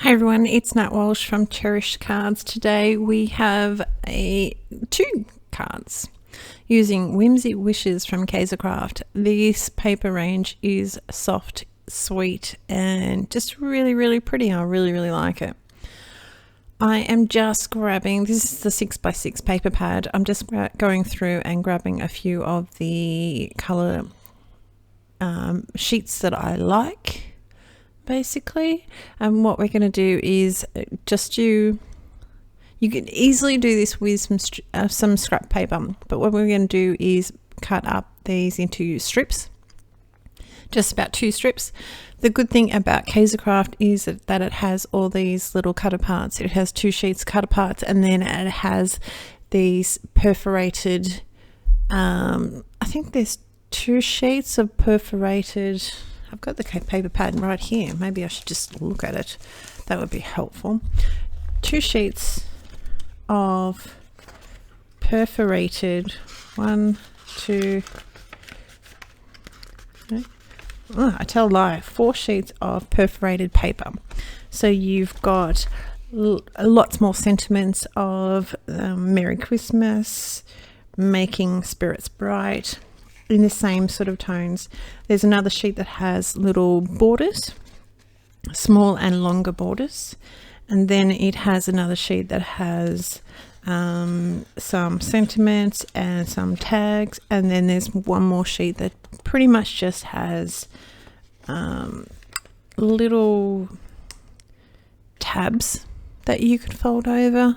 Hi everyone, it's Nat Walsh from Cherished Cards. Today we have two cards using Whimsy Wishes from Kaisercraft. This paper range is soft, sweet, and just really pretty. I really like it. I am just grabbing, this is the 6x6 paper pad. I'm just going through and grabbing a few of the colour sheets that I like, basically. And what we're going to do is just you can easily do this with some scrap paper, but what we're going to do is cut up these into strips, just about 2 strips. The good thing about Kaisercraft is that it has all these little cut aparts. It has 2 sheets cut aparts, and then it has these perforated, I think there's 2 sheets of perforated. I've got the paper pad right here. Maybe I should just look at it. That would be helpful. 2 sheets of perforated, 1, 2, I tell a lie, 4 sheets of perforated paper. So you've got lots more sentiments of Merry Christmas, making spirits bright, in the same sort of tones. There's another sheet that has little borders, small and longer borders, and then it has another sheet that has some sentiments and some tags, and then there's one more sheet that pretty much just has little tabs that you could fold over,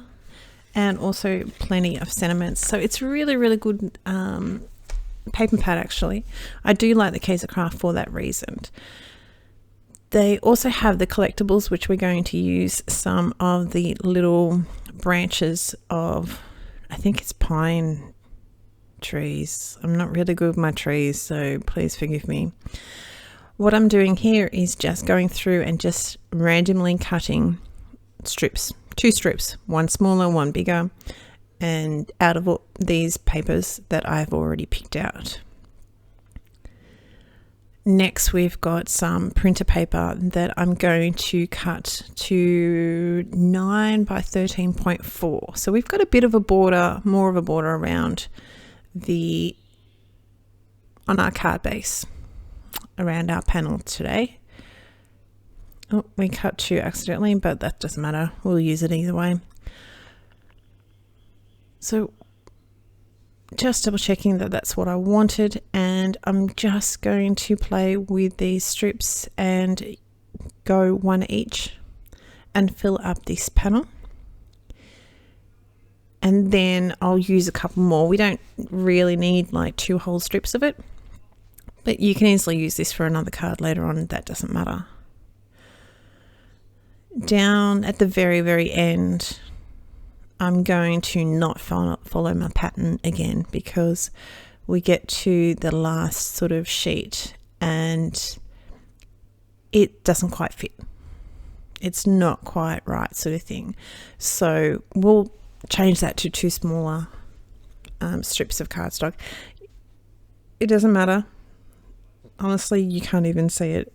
and also plenty of sentiments. So it's really good paper pad. Actually, I do like the Kaisercraft for that reason. They also have the collectibles, which we're going to use some of the little branches of, I think it's pine trees. I'm not really good with my trees, so please forgive me. What I'm doing here is just going through and just randomly cutting strips, 2 strips, one smaller, one bigger, and out of all these papers that I've already picked out. Next, we've got some printer paper that I'm going to cut to 9 by 13.4. So we've got a bit of a border, more of a border around on our card base, around our panel today. Oh, we cut 2 accidentally, but that doesn't matter. We'll use it either way. So just double checking that that's what I wanted, and I'm just going to play with these strips and go 1 each and fill up this panel, and then I'll use a couple more. We don't really need like 2 whole strips of it, but you can easily use this for another card later on. That doesn't matter. Down at the very end, I'm going to not follow my pattern again, because we get to the last sort of sheet and it doesn't quite fit. It's not quite right, sort of thing. So we'll change that to 2 smaller strips of cardstock. It doesn't matter. Honestly, you can't even see it.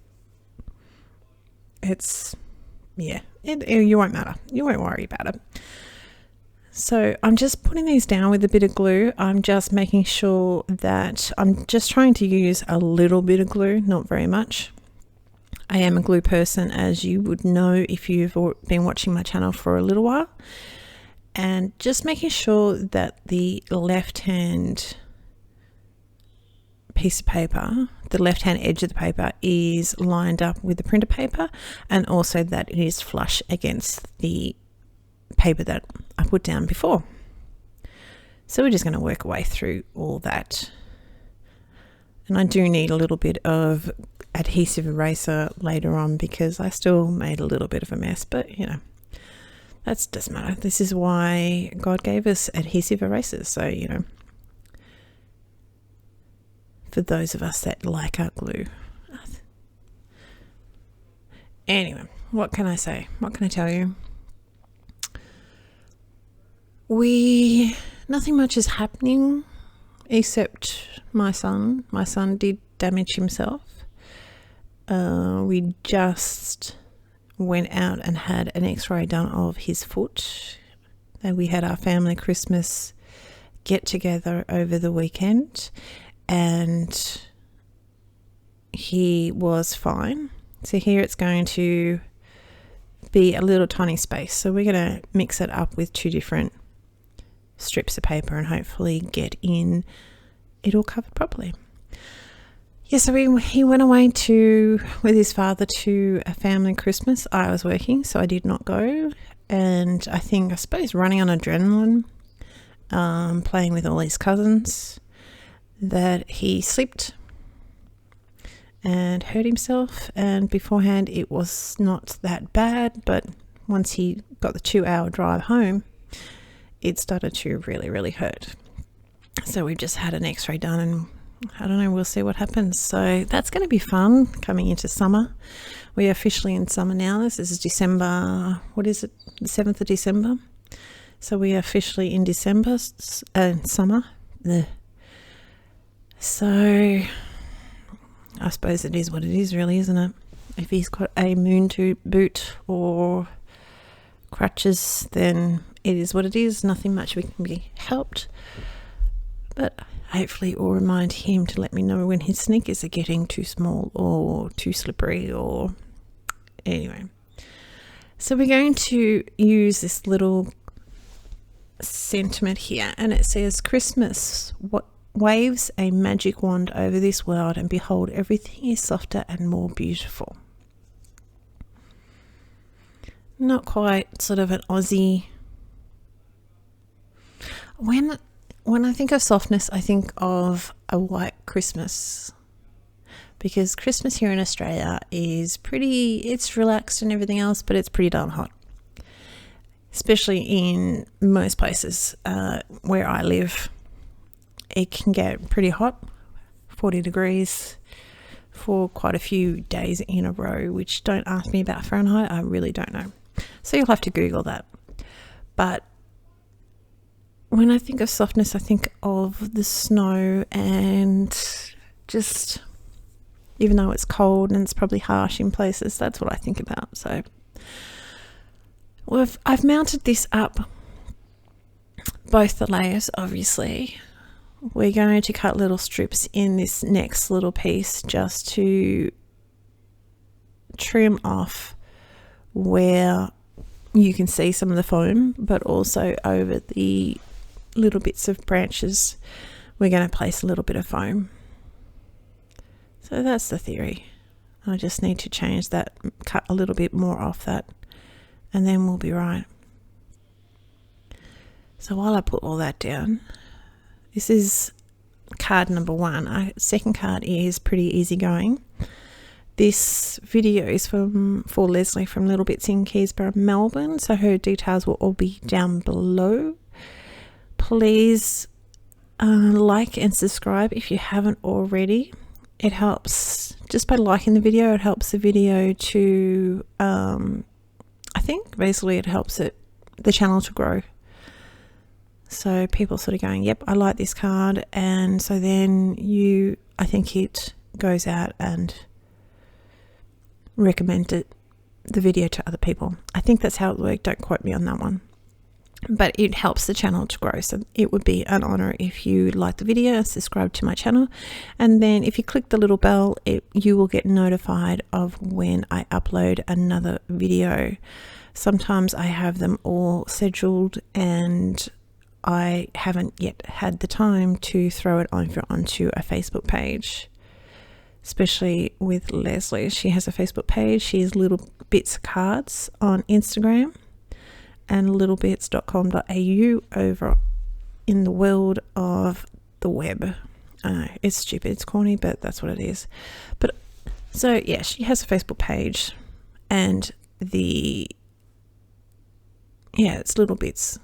You won't matter. You won't worry about it. So I'm just putting these down with a bit of glue. I'm just making sure that I'm just trying to use a little bit of glue, not very much. I am a glue person, as you would know if you've been watching my channel for a little while. And just making sure that the left-hand piece of paper, the left-hand edge of the paper, is lined up with the printer paper, and also that it is flush against the paper that I put down before. So we're just going to work our way through all that. And I do need a little bit of adhesive eraser later on, because I still made a little bit of a mess, but you know, that doesn't matter. This is why God gave us adhesive erasers. So, you know, for those of us that like our glue. Anyway, what can I say? What can I tell you? Nothing much is happening except my son. My son did damage himself. We just went out and had an x-ray done of his foot. And we had our family Christmas get together over the weekend, and he was fine. So here it's going to be a little tiny space. So we're going to mix it up with 2 different strips of paper and hopefully get in it all covered properly. Yeah, so he went away with his father to a family Christmas. I was working, so I did not go. And I suppose running on adrenaline, playing with all his cousins, that he slipped and hurt himself. And beforehand, it was not that bad, but once he got the 2-hour drive home, it started to really, really hurt. So we've just had an x-ray done, and I don't know, we'll see what happens. So that's going to be fun coming into summer. We are officially in summer now. This is December, what is it, the 7th of December. So we are officially in December, summer. Ugh. So I suppose it is what it is, really, isn't it? If he's got a moon to boot or crutches, then it is what it is. Nothing much we can be helped. But hopefully it will remind him to let me know when his sneakers are getting too small or too slippery, or anyway. So we're going to use this little sentiment here, and it says, Christmas waves a magic wand over this world, and behold, everything is softer and more beautiful. Not quite sort of an Aussie. When I think of softness, I think of a white Christmas, because Christmas here in Australia is it's relaxed and everything else, but it's pretty darn hot, especially in most places where I live. It can get pretty hot, 40 degrees for quite a few days in a row, which don't ask me about Fahrenheit. I really don't know. So you'll have to Google that. But when I think of softness, I think of the snow, and just, even though it's cold and it's probably harsh in places, that's what I think about. So I've mounted this up, both the layers, obviously. We're going to cut little strips in this next little piece just to trim off where you can see some of the foam, but also over the little bits of branches we're going to place a little bit of foam. So that's the theory. I just need to change that, cut a little bit more off that, and then we'll be right. So while I put all that down, this is card number 1. Second card is pretty easygoing. This video is for Leslie from Little Bits in Keysborough, Melbourne, so her details will all be down below. Please like and subscribe if you haven't already. It helps, just by liking the video, it helps the video to, I think basically it helps the channel to grow. So people sort of going, yep, I like this card, and so then I think it goes out and recommend the video to other people. I think that's how it worked. Don't quote me on that one. But it helps the channel to grow. So it would be an honor if you like the video, subscribe to my channel, and then if you click the little bell, you will get notified of when I upload another video. Sometimes I have them all scheduled and I haven't yet had the time to throw it onto a Facebook page. Especially with Leslie. She has a Facebook page. She has Little Bits Cards on Instagram and littlebits.com.au over in the world of the web. I know, it's stupid, it's corny, but that's what it is. But so yeah, she has a Facebook page, and it's Little Bits.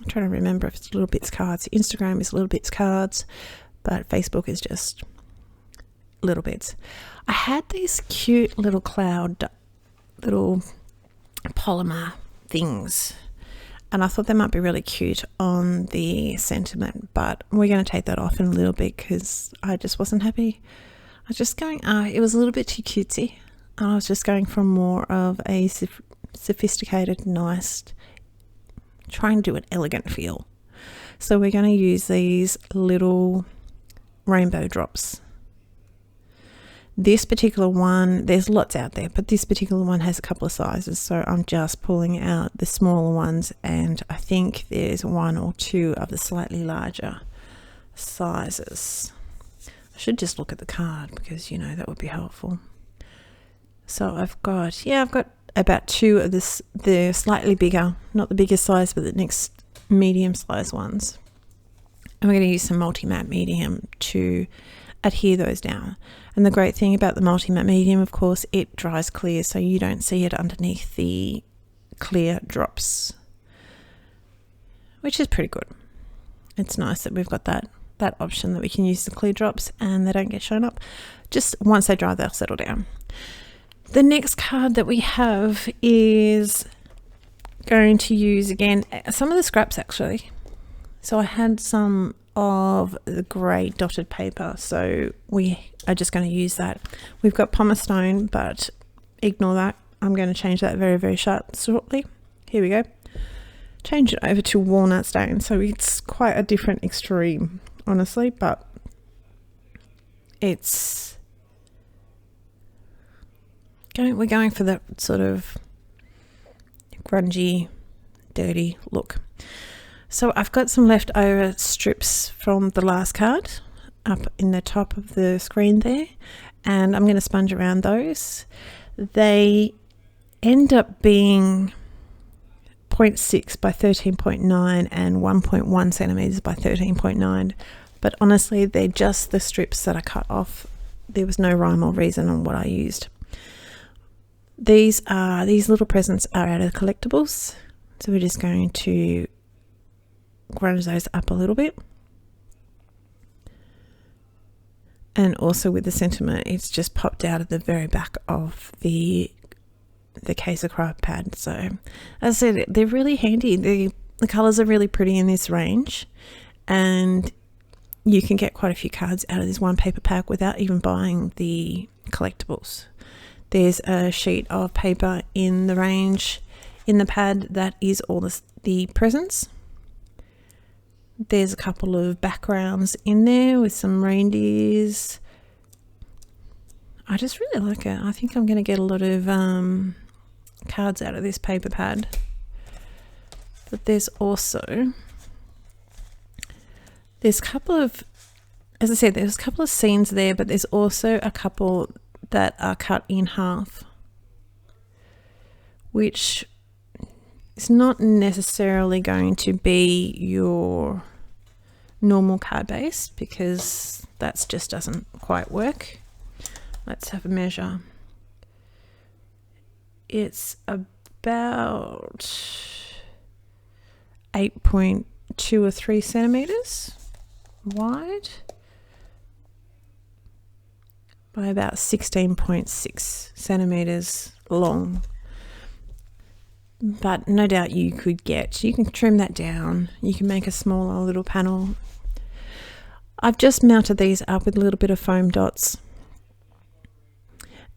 I'm trying to remember if it's Little Bits Cards. Instagram is Little Bits Cards, but Facebook is just Little Bits. I had these cute little little polymer things, and I thought they might be really cute on the sentiment, but we're going to take that off in a little bit because I just wasn't happy. I was just going, it was a little bit too cutesy. And I was just going for more of a sophisticated, nice, trying to do an elegant feel. So we're going to use these little rainbow drops. This particular one, there's lots out there, but this particular one has a couple of sizes, so I'm just pulling out the smaller ones, and I think there's one or two of the slightly larger sizes. I should just look at the card because, you know, that would be helpful. So I've got about two of this, the slightly bigger, not the biggest size, but the next medium size ones. And we're going to use some multi-matte medium to adhere those down. And the great thing about the multi-matte medium, of course, it dries clear, so you don't see it underneath the clear drops, which is pretty good. It's nice that we've got that option that we can use the clear drops and they don't get shown up. Just once they dry, they'll settle down. The next card that we have is going to use, again, some of the scraps actually. So I had some of the grey dotted paper, so we are just going to use that. We've got pumice stone, but ignore that. I'm going to change that very, very shortly. Here we go. Change it over to walnut stone. So it's quite a different extreme, honestly, but it's we're going for that sort of grungy, dirty look. So I've got some leftover strips from the last card up in the top of the screen there, and I'm going to sponge around those. They end up being 0.6 by 13.9 and 1.1 centimeters by 13.9, but honestly they're just the strips that I cut off. There was no rhyme or reason on what I used. These little presents are out of collectibles, so we're just going to grunge those up a little bit. And also with the sentiment, it's just popped out of the very back of the case of craft pad. So as I said, they're really handy. The colors are really pretty in this range, and you can get quite a few cards out of this one paper pack without even buying the collectibles. There's a sheet of paper in the range in the pad that is all the presents. There's a couple of backgrounds in there with some reindeers. I just really like it. I think I'm going to get a lot of cards out of this paper pad. But there's also, there's a couple of, as I said, there's a couple of scenes there, but there's also a couple that are cut in half, which is not necessarily going to be your normal card base, because that just doesn't quite work. Let's have a measure. It's about 8.2 or 3 centimeters wide by about 16.6 centimeters long. But no doubt you can trim that down. You can make a smaller little panel. I've just mounted these up with a little bit of foam dots,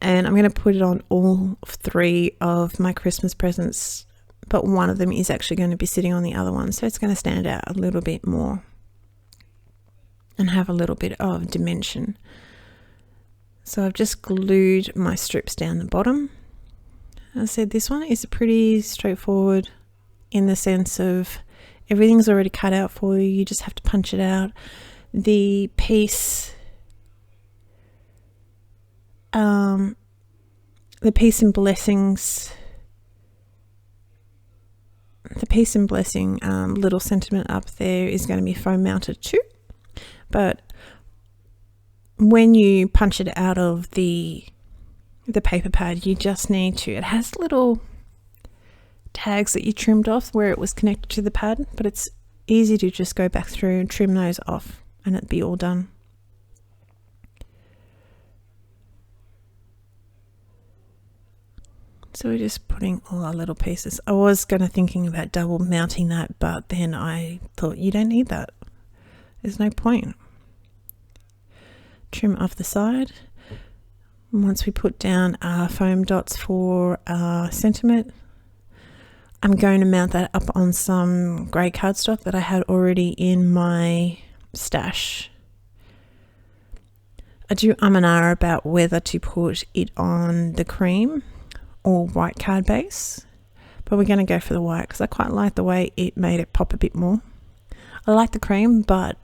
and I'm going to put it on all 3 of my Christmas presents, but one of them is actually going to be sitting on the other one, so it's going to stand out a little bit more and have a little bit of dimension. So I've just glued my strips down the bottom. As I said, this one is pretty straightforward in the sense of everything's already cut out for you. You just have to punch it out. The piece in blessings, little sentiment up there is going to be foam mounted too, but when you punch it out of the paper pad, you just need to, it has little tags that you trimmed off where it was connected to the pad, but it's easy to just go back through and trim those off and it'd be all done. So we're just putting all our little pieces. I was thinking about double mounting that, but then I thought you don't need that. There's no point. Trim off the side. Once we put down our foam dots for our sentiment, I'm going to mount that up on some grey cardstock that I had already in my stash. I do and ah about whether to put it on the cream or white card base, but we're going to go for the white because I quite like the way it made it pop a bit more. I like the cream, but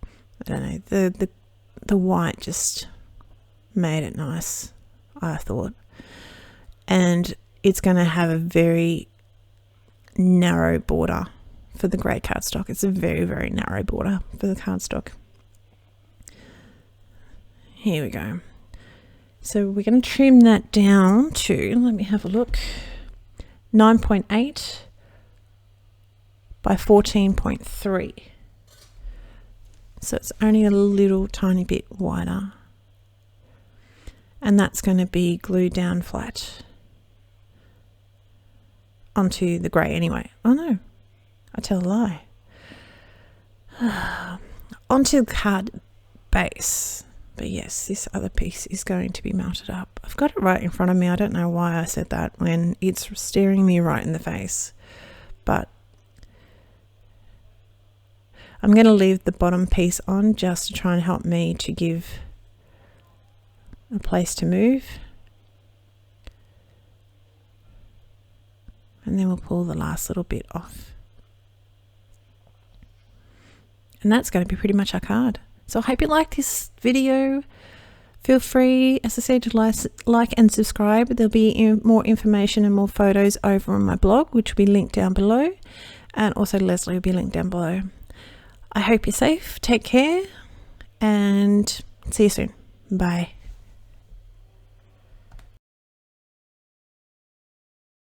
I don't know, the white just made it nice, I thought. And it's going to have a very narrow border for the grey cardstock. It's a very, very narrow border for the cardstock. Here we go. So we're going to trim that down to, let me have a look, 9.8 by 14.3. So it's only a little tiny bit wider. And that's going to be glued down flat onto the grey anyway. Oh no, I tell a lie. Onto the card base. But yes, this other piece is going to be melted up. I've got it right in front of me. I don't know why I said that when it's staring me right in the face. But I'm going to leave the bottom piece on just to try and help me to give a place to move. And then we'll pull the last little bit off. And that's going to be pretty much our card. So I hope you like this video. Feel free, as I said, to like and subscribe. There'll be more information and more photos over on my blog, which will be linked down below. And also Leslie will be linked down below. I hope you're safe. Take care and see you soon. Bye.